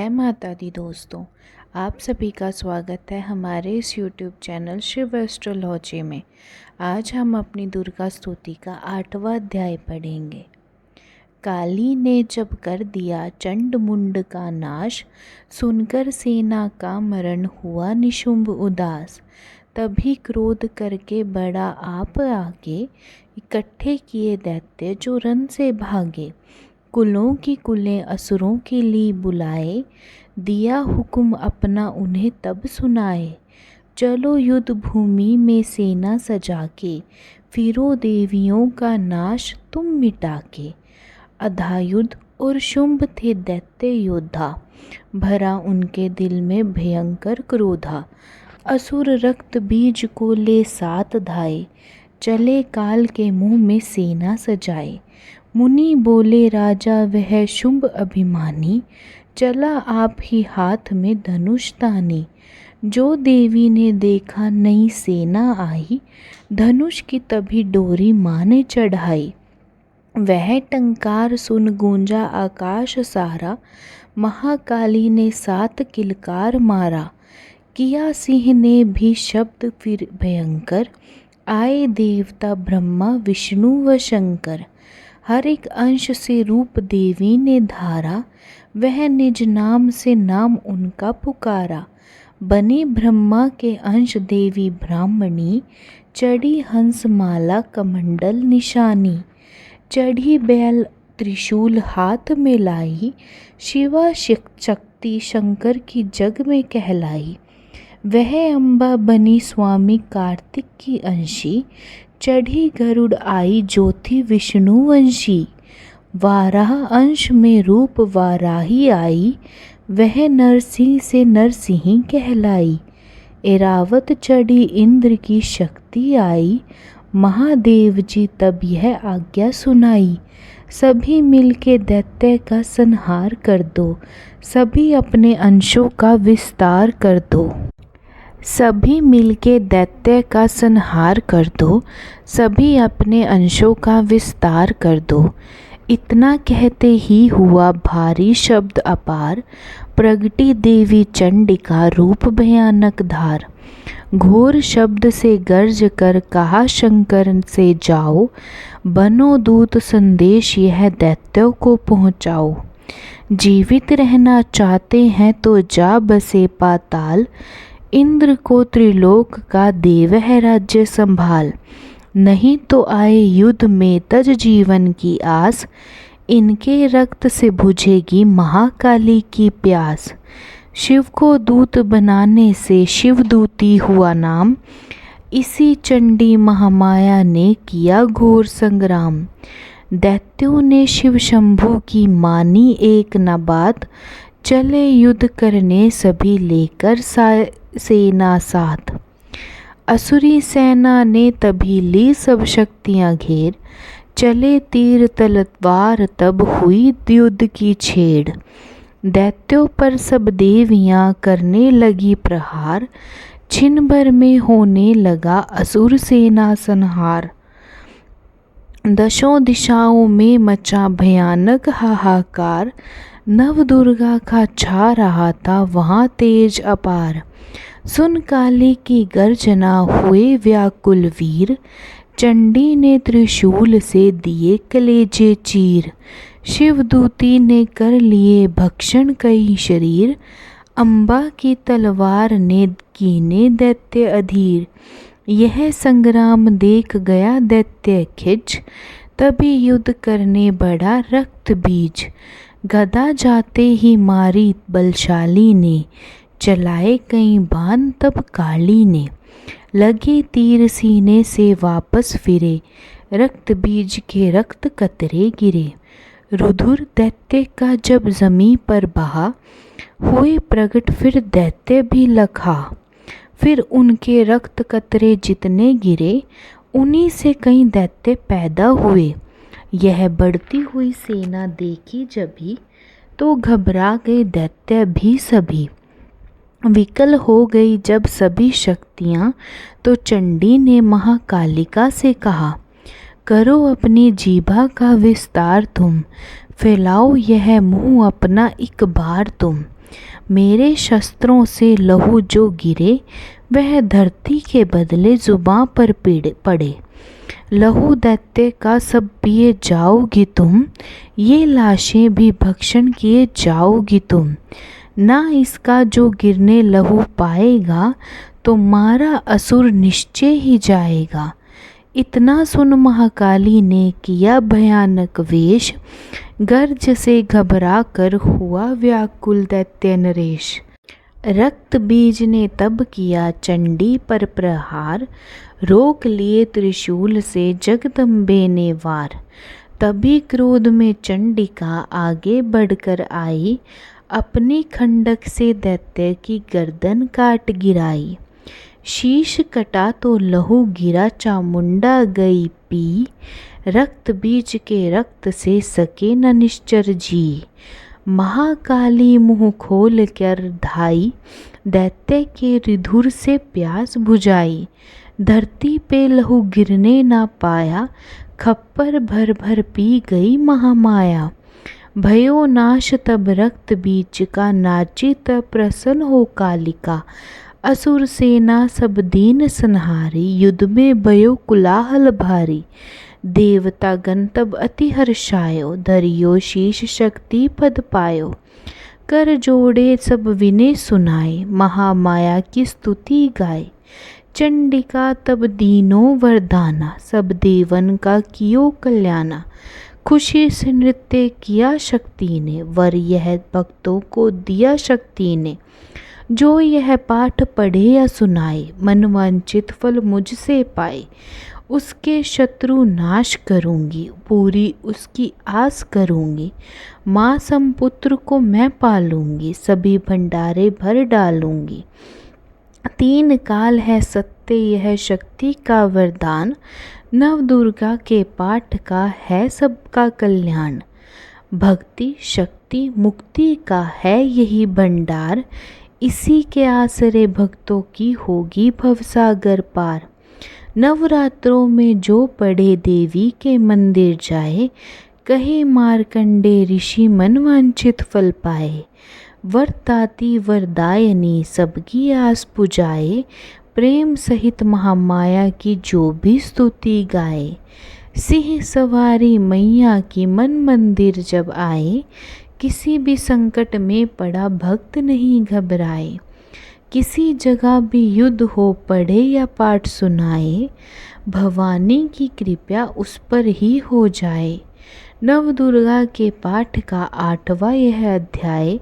जय माता दी दोस्तों, आप सभी का स्वागत है हमारे इस यूट्यूब चैनल शिव एस्ट्रोलॉजी में। आज हम अपनी दुर्गा स्तुति का 8वां अध्याय पढ़ेंगे। काली ने जब कर दिया चंड मुंड का नाश, सुनकर सेना का मरण हुआ निशुंभ उदास। तभी क्रोध करके बड़ा आप आगे, इकट्ठे किए दैत्य जो रन से भागे। कुलों की कुलें असुरों के लिए बुलाए, दिया हुक्म अपना उन्हें तब सुनाए। चलो युद्ध भूमि में सेना सजा के, फिरो देवियों का नाश तुम मिटा के। अधायुध और शुंभ थे दैत्य योद्धा, भरा उनके दिल में भयंकर क्रोधा। असुर रक्त बीज को ले साथ धाए, चले काल के मुँह में सेना सजाए। मुनि बोले राजा वह शुंभ अभिमानी, चला आप ही हाथ में धनुष तानी। जो देवी ने देखा नई सेना आई, धनुष की तभी डोरी माँ ने चढ़ाई। वह टंकार सुन गूंजा आकाश सारा, महाकाली ने 7 किलकार मारा। किया सिंह ने भी शब्द फिर भयंकर, आए देवता ब्रह्मा विष्णु व शंकर। हर एक अंश से रूप देवी ने धारा, वह निज नाम से नाम उनका पुकारा। बने ब्रह्मा के अंश देवी ब्राह्मणी, चढ़ी हंस माला कमंडल निशानी। चढ़ी बैल त्रिशूल हाथ में लाई, शिवा शक्ति शंकर की जग में कहलाई। वह अम्बा बनी स्वामी कार्तिक की अंशी, चढ़ी गरुड़ आई ज्योति विष्णुवंशी। वाराह अंश में रूप वाराही आई, वह नरसिंह से नरसिंह कहलाई। एरावत चढ़ी इंद्र की शक्ति आई, महादेव जी तब यह आज्ञा सुनाई। सभी मिलके दैत्य का संहार कर दो, सभी अपने अंशों का विस्तार कर दो। सभी मिलके दैत्य का संहार कर दो, सभी अपने अंशों का विस्तार कर दो। इतना कहते ही हुआ भारी शब्द अपार, प्रगटी देवी चंडिका रूप भयानक धार। घोर शब्द से गर्ज कर कहा शंकर से जाओ, बनो दूत संदेश यह दैत्यों को पहुँचाओ। जीवित रहना चाहते हैं तो जा बसे पाताल, इंद्र को त्रिलोक का देव है राज्य संभाल। नहीं तो आए युद्ध में तज जीवन की आस, इनके रक्त से बुझेगी महाकाली की प्यास। शिव को दूत बनाने से शिवदूती हुआ नाम, इसी चंडी महामाया ने किया घोर संग्राम। दैत्यों ने शिव शंभु की मानी एक न बात, चले युद्ध करने सभी लेकर सेना साथ। असुरी सेना ने तभी ली सब शक्तियां घेर, चले तीर तलवार तब हुई युद्ध की छेड़। दैत्यों पर सब देवियां करने लगी प्रहार, छिन भर में होने लगा असुर सेना संहार। दशों दिशाओं में मचा भयानक हाहाकार, नव दुर्गा का छा रहा था वहाँ तेज अपार। सुन काली की गर्जना हुए व्याकुल वीर, चंडी ने त्रिशूल से दिए कलेजे चीर। शिवदूती ने कर लिए भक्षण कई शरीर, अम्बा की तलवार ने कीने दैत्य अधीर। यह संग्राम देख गया दैत्य खिंच, तभी युद्ध करने बढ़ा रक्त बीज। गदा जाते ही मारी बलशाली ने, चलाए कई बाण तब काली ने। लगे तीर सीने से वापस फिरे, रक्त बीज के रक्त कतरे गिरे। रुधिर दैत्य का जब जमी पर बहा, हुए प्रगट फिर दैत्य भी लखा। फिर उनके रक्त कतरे जितने गिरे, उन्हीं से कई दैत्य पैदा हुए। यह बढ़ती हुई सेना देखी जभी, तो घबरा गए दैत्य भी सभी। विकल हो गई जब सभी शक्तियाँ, तो चंडी ने महाकालिका से कहा, करो अपनी जीभा का विस्तार तुम, फैलाओ यह मुँह अपना एक बार तुम। मेरे शस्त्रों से लहू जो गिरे वह धरती के बदले जुबां पर पड़े। लहू दैत्य का सब पिए जाओगी तुम, ये लाशें भी भक्षण किए जाओगी तुम। ना इसका जो गिरने लहू पाएगा, तो मारा असुर निश्चय ही जाएगा। इतना सुन महाकाली ने किया भयानक वेश, गर्ज से घबरा कर हुआ व्याकुल दैत्य नरेश। रक्त बीज ने तब किया चंडी पर प्रहार, रोक लिए त्रिशूल से जगदम्बे ने वार। तभी क्रोध में चंडिका आगे बढ़कर आई, अपनी खंडक से दैत्य की गर्दन काट गिराई। शीश कटा तो लहू गिरा चामुंडा गई पी, रक्त बीज के रक्त से सके न निश्चर जी। महाकाली मुँह खोल कर धाई, दैत्य के रिधुर से प्यास बुझाई। धरती पे लहू गिरने ना पाया, खप्पर भर भर पी गई महामाया। भयो नाश तब रक्त बीज का, नाची तब प्रसन्न हो कालिका। असुर सेना सब दीन संहारी, युद्ध में भयो कुलाहल भारी। देवता गण तब अति हर्षायो, धरियो शीश शक्ति पद पायो। कर जोड़े सब विनय सुनाए, महामाया की स्तुति गाए। चंडिका तब दीनों वरदाना, सब देवन का कियो कल्याणा। खुशी से नृत्य किया शक्ति ने, वर यह भक्तों को दिया शक्ति ने। जो यह पाठ पढ़े या सुनाए, मनवांचित फल मुझसे पाए। उसके शत्रु नाश करूँगी, पूरी उसकी आस करूँगी। माँ समपुत्र को मैं पालूँगी, सभी भंडारे भर डालूँगी। 3 काल है सत्य यह शक्ति का वरदान, नव दुर्गा के पाठ का है सबका कल्याण। भक्ति शक्ति मुक्ति का है यही भंडार, इसी के आसरे भक्तों की होगी भवसागर पार। नवरात्रों में जो पढ़े देवी के मंदिर जाए, कहे मार्कंडे ऋषि मनवांछित फल पाए। वरदाती वरदायनी सबकी आस पुजाए, प्रेम सहित महामाया की जो भी स्तुति गाए। सिंह सवारी मैया की मन मंदिर जब आए, किसी भी संकट में पड़ा भक्त नहीं घबराए। किसी जगह भी युद्ध हो पढ़े या पाठ सुनाए, भवानी की कृपा उस पर ही हो जाए। नव दुर्गा के पाठ का 8वां यह अध्याय,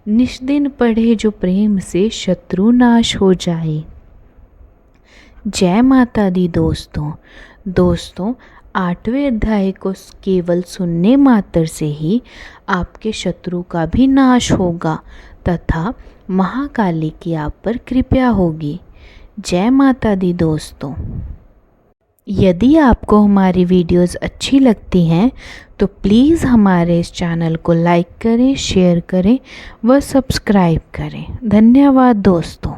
निष्दिन पढ़े जो प्रेम से शत्रु नाश हो जाए। जय माता दी दोस्तों 8वें अध्याय को केवल सुनने मात्र से ही आपके शत्रु का भी नाश होगा तथा महाकाली की आप पर कृपा होगी। जय माता दी दोस्तों। यदि आपको हमारी वीडियोस अच्छी लगती हैं तो प्लीज़ हमारे इस चैनल को लाइक करें, शेयर करें व सब्सक्राइब करें। धन्यवाद दोस्तों।